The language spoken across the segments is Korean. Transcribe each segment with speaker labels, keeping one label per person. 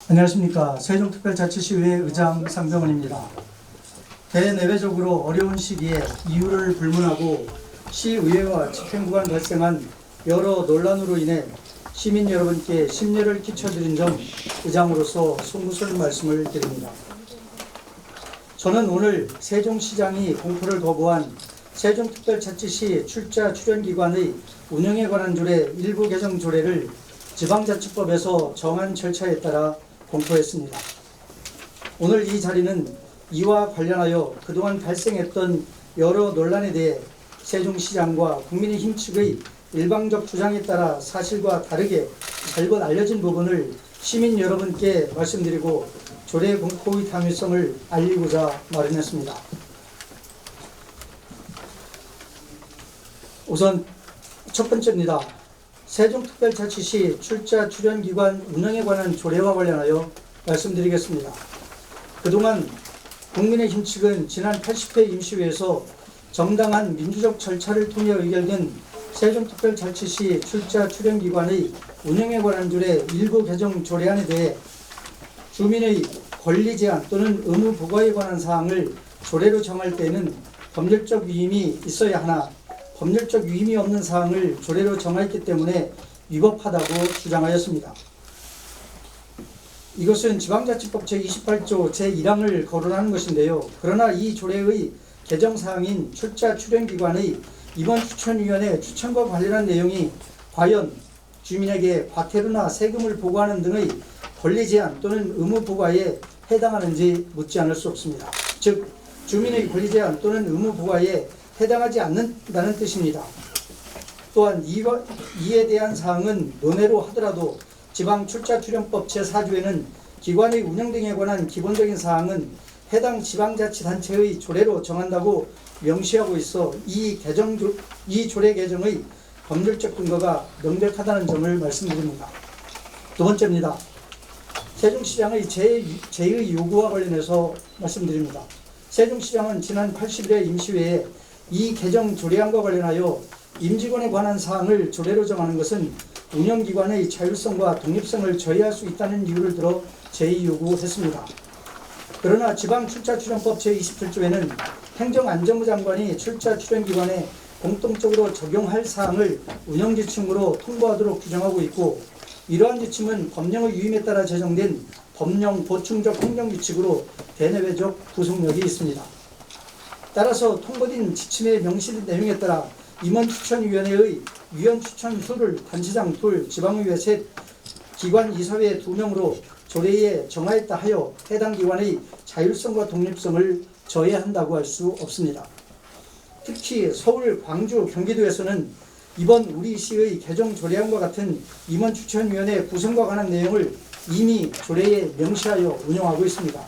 Speaker 1: 안녕하십니까. 세종특별자치시의회 의장 상병원입니다. 대내외적으로 어려운 시기에 이유를 불문하고 시의회와 집행부간 발생한 여러 논란으로 인해 시민 여러분께 심려를 끼쳐드린 점 의장으로서 송구스러운 말씀을 드립니다. 저는 오늘 세종시장이 공포를 거부한 세종특별자치시 출자 출연기관의 운영에 관한 조례 일부 개정 조례를 지방자치법에서 정한 절차에 따라 공포했습니다. 오늘 이 자리는 이와 관련하여 그동안 발생했던 여러 논란에 대해 세종시장과 국민의힘 측의 일방적 주장에 따라 사실과 다르게 잘못 알려진 부분을 시민 여러분께 말씀드리고 조례 공포의 당위성을 알리고자 마련했습니다. 우선 첫 번째입니다. 세종특별자치시 출자 출연기관 운영에 관한 조례와 관련하여 말씀드리겠습니다. 그동안 국민의힘 측은 지난 80회 임시회에서 정당한 민주적 절차를 통해 의결된 세종특별자치시 출자 출연기관의 운영에 관한 조례 일부 개정 조례안에 대해 주민의 권리 제한 또는 의무 부과에 관한 사항을 조례로 정할 때에는 법률적 위임이 있어야 하나 법률적 위임이 없는 사항을 조례로 정하였기 때문에 위법하다고 주장하였습니다. 이것은 지방자치법 제28조 제1항을 거론하는 것인데요. 그러나 이 조례의 개정사항인 출자 출연기관의 임원추천위원회 추천과 관련한 내용이 과연 주민에게 과태료나 세금을 부과하는 등의 권리 제한 또는 의무 부과에 해당하는지 묻지 않을 수 없습니다. 즉, 주민의 권리 제한 또는 의무 부과에 해당하지 않는다는 뜻입니다. 또한 이에 대한 사항은 논외로 하더라도 지방출자출연법 제4조에는 기관의 운영 등에 관한 기본적인 사항은 해당 지방자치단체의 조례로 정한다고 명시하고 있어 이 조례 개정의 법률적 근거가 명백하다는 점을 말씀드립니다. 두 번째입니다. 세종시장의 제2의 요구와 관련해서 말씀드립니다. 세종시장은 지난 80일 임시회에 이 개정 조례안과 관련하여 임직원에 관한 사항을 조례로 정하는 것은 운영기관의 자율성과 독립성을 저해할 수 있다는 이유를 들어 제2요구했습니다. 그러나 지방출자출연법 제27조에는 행정안전부 장관이 출자출연기관에 공통적으로 적용할 사항을 운영지침으로 통보하도록 규정하고 있고 이러한 지침은 법령의 유임에 따라 제정된 법령 보충적 행정규칙으로 대내외적 구속력이 있습니다. 따라서 통보된 지침의 명시된 내용에 따라 임원추천위원회의 위원 추천 수를 단체장 2, 지방의회 3, 기관 이사회 2명으로 조례에 정하였다 하여 해당 기관의 자율성과 독립성을 저해한다고 할 수 없습니다. 특히 서울, 광주, 경기도에서는 이번 우리 시의 개정 조례안과 같은 임원추천위원회 구성과 관한 내용을 이미 조례에 명시하여 운영하고 있습니다.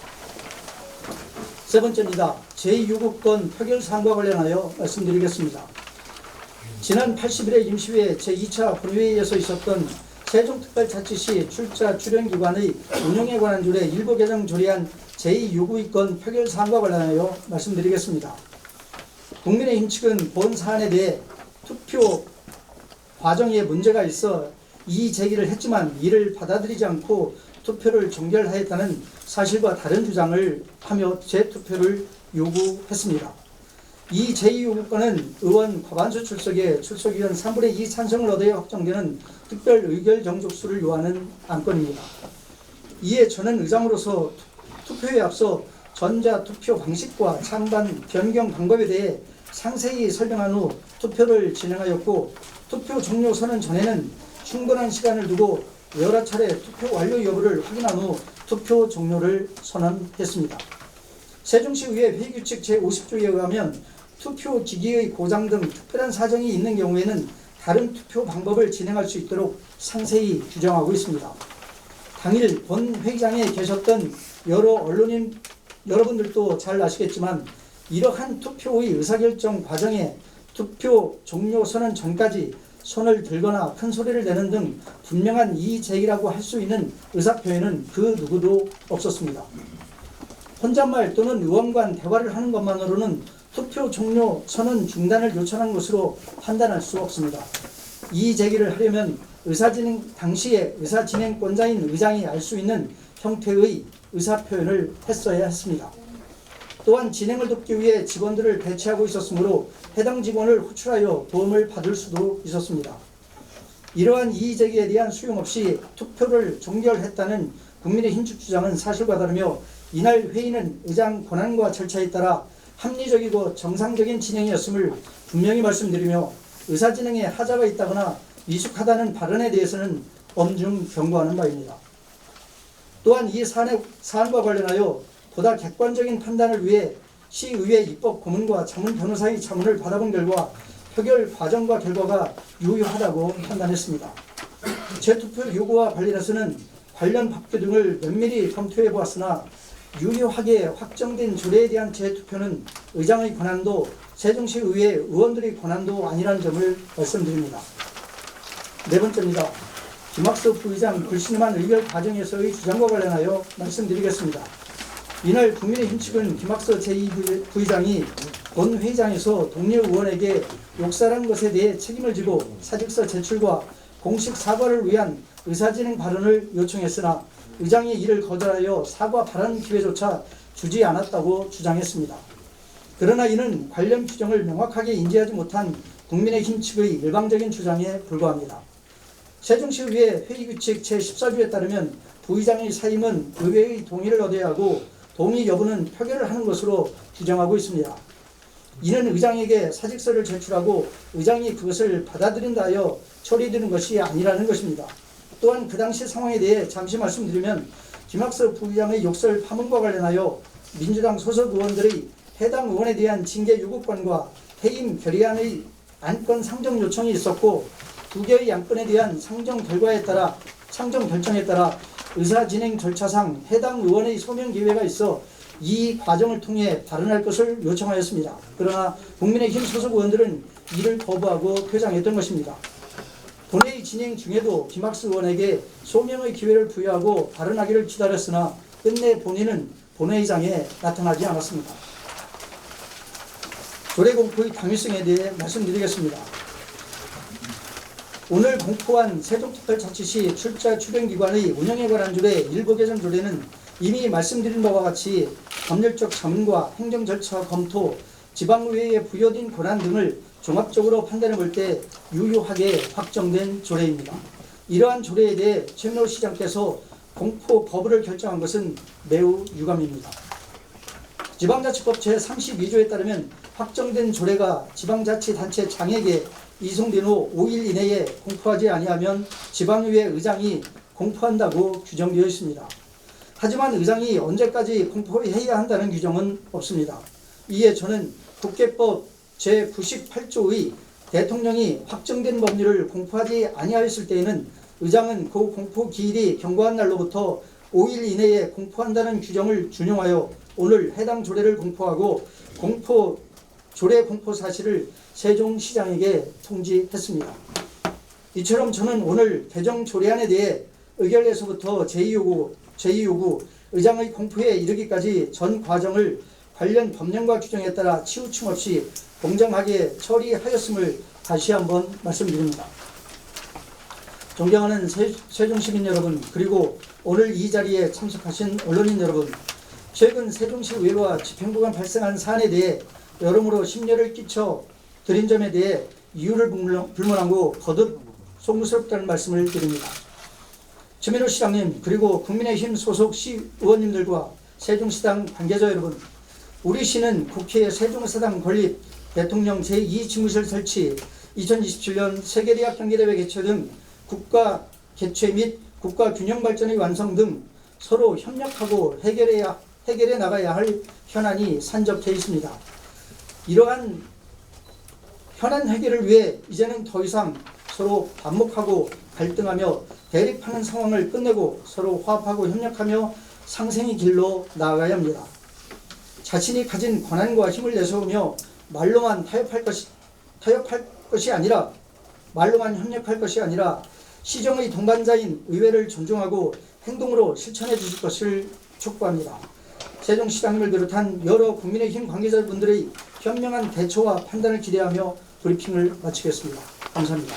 Speaker 1: 세 번째입니다. 제6호권 표결사항과 관련하여 말씀드리겠습니다. 지난 80일의 임시회 제2차 본회의에서 있었던 세종특별자치시 출자 출연기관의 운영에 관한 조례 일부 개정 조례안 제2요구의건 표결사항과 관련하여 말씀드리겠습니다. 국민의힘 측은 본 사안에 대해 투표 과정에 문제가 있어 이의 제기를 했지만 이를 받아들이지 않고 투표를 종결하였다는 사실과 다른 주장을 하며 재투표를 요구했습니다. 이 제2요구권은 의원 과반수 출석에 출석위원 3분의 2 찬성을 얻어야 확정되는 특별 의결 정족수를 요하는 안건입니다. 이에 저는 의장으로서 투표에 앞서 전자투표 방식과 찬반 변경 방법에 대해 상세히 설명한 후 투표를 진행하였고 투표 종료 선언 전에는 충분한 시간을 두고 여러 차례 투표 완료 여부를 확인한 후 투표 종료를 선언했습니다. 세종시의회 회의규칙 제50조에 의하면 투표 기기의 고장 등 특별한 사정이 있는 경우에는 다른 투표 방법을 진행할 수 있도록 상세히 규정하고 있습니다. 당일 본 회의장에 계셨던 여러 언론인 여러분들도 잘 아시겠지만 이러한 투표의 의사결정 과정에 투표 종료 선언 전까지 손을 들거나 큰 소리를 내는 등 분명한 이의 제기라고 할 수 있는 의사표현은 그 누구도 없었습니다. 혼잣말 또는 의원 간 대화를 하는 것만으로는 투표 종료 선언 중단을 요청한 것으로 판단할 수 없습니다. 이의 제기를 하려면 당시에 의사진행권자인 의장이 알 수 있는 형태의 의사표현을 했어야 했습니다. 또한 진행을 돕기 위해 직원들을 배치하고 있었으므로 해당 직원을 호출하여 도움을 받을 수도 있었습니다. 이러한 이의 제기에 대한 수용 없이 투표를 종결했다는 국민의힘 측 주장은 사실과 다르며 이날 회의는 의장 권한과 절차에 따라 합리적이고 정상적인 진행이었음을 분명히 말씀드리며 의사진행에 하자가 있다거나 미숙하다는 발언에 대해서는 엄중 경고하는 바입니다. 또한 이 사안과 관련하여 보다 객관적인 판단을 위해 시의회 입법고문과 자문 변호사의 자문을 받아본 결과 표결 과정과 결과가 유효하다고 판단했습니다. 재투표 요구와 관련해서는 관련 법규 등을 면밀히 검토해 보았으나 유효하게 확정된 조례에 대한 재투표는 의장의 권한도 세종시의회 의원들의 권한도 아니라는 점을 말씀드립니다. 네 번째입니다. 김학수 부의장 불신임한 의결 과정에서의 주장과 관련하여 말씀드리겠습니다. 이날 국민의힘 측은 김학수 제2부의장이 본 회의장에서 동료 의원에게 욕설한 것에 대해 책임을 지고 사직서 제출과 공식 사과를 위한 의사진행 발언을 요청했으나 의장이 이를 거절하여 사과 발언 기회조차 주지 않았다고 주장했습니다. 그러나 이는 관련 규정을 명확하게 인지하지 못한 국민의힘 측의 일방적인 주장에 불과합니다. 세종시의회 회의규칙 제14조에 따르면 부의장의 사임은 의회의 동의를 얻어야 하고 동의 여부는 표결을 하는 것으로 규정하고 있습니다. 이는 의장에게 사직서를 제출하고 의장이 그것을 받아들인다 하여 처리되는 것이 아니라는 것입니다. 또한 그 당시 상황에 대해 잠시 말씀드리면 김학수 부의장의 욕설 파문과 관련하여 민주당 소속 의원들의 해당 의원에 대한 징계 요구권과 해임 결의안의 안건 상정 요청이 있었고 두 개의 안건에 대한 상정 결정에 따라 의사진행 절차상 해당 의원의 소명 기회가 있어 이 과정을 통해 발언할 것을 요청하였습니다. 그러나 국민의힘 소속 의원들은 이를 거부하고 퇴장했던 것입니다. 본회의 진행 중에도 김학수 의원에게 소명의 기회를 부여하고 발언하기를 기다렸으나 끝내 본인은 본회의장에 나타나지 않았습니다. 조례 공포의 당위성에 대해 말씀드리겠습니다. 오늘 공포한 세종특별자치시 출자 출연기관의 운영에 관한 조례 일부 개정 조례는 이미 말씀드린 바와 같이 법률적 자문과 행정 절차 검토, 지방의회에 부여된 권한 등을 종합적으로 판단해 볼 때 유효하게 확정된 조례입니다. 이러한 조례에 대해 최민호 시장께서 공포 거부를 결정한 것은 매우 유감입니다. 지방자치법 제32조에 따르면 확정된 조례가 지방자치단체 장에게 이송된 후 5일 이내에 공포하지 아니하면 지방의회 의장이 공포한다고 규정되어 있습니다. 하지만 의장이 언제까지 공포해야 한다는 규정은 없습니다. 이에 저는 국회법 제98조의 대통령이 확정된 법률을 공포하지 아니하였을 때에는 의장은 그 공포 기일이 경과한 날로부터 5일 이내에 공포한다는 규정을 준용하여 오늘 해당 조례를 공포하고 조례 공포 사실을 세종시장에게 통지했습니다. 이처럼 저는 오늘 개정 조례안에 대해 의결에서부터 제2요구, 의장의 공포에 이르기까지 전 과정을 관련 법령과 규정에 따라 치우침 없이 공정하게 처리하였음을 다시 한번 말씀드립니다. 존경하는 세종시민 여러분, 그리고 오늘 이 자리에 참석하신 언론인 여러분, 최근 세종시 의회와 집행부가 발생한 사안에 대해 여러모로 심려를 끼쳐 드린 점에 대해 이유를 불문하고 거듭 송구스럽다는 말씀을 드립니다. 최민호 시장님, 그리고 국민의힘 소속 시의원님들과 세종시당 관계자 여러분, 우리 시는 국회 세종사당 건립, 대통령 제2집무실 설치, 2027년 세계대학 경기대회 개최 등 국가 개최 및 국가 균형 발전의 완성 등 서로 협력하고 해결해 나가야 할 현안이 산적해 있습니다. 이러한 현안 해결을 위해 이제는 더 이상 서로 반목하고 갈등하며 대립하는 상황을 끝내고 서로 화합하고 협력하며 상생의 길로 나아가야 합니다. 자신이 가진 권한과 힘을 내세우며 말로만 타협할 것이 아니라 말로만 협력할 것이 아니라 시정의 동반자인 의회를 존중하고 행동으로 실천해 주실 것을 촉구합니다. 세종시장님을 비롯한 여러 국민의힘 관계자분들의 현명한 대처와 판단을 기대하며 브리핑을 마치겠습니다. 감사합니다.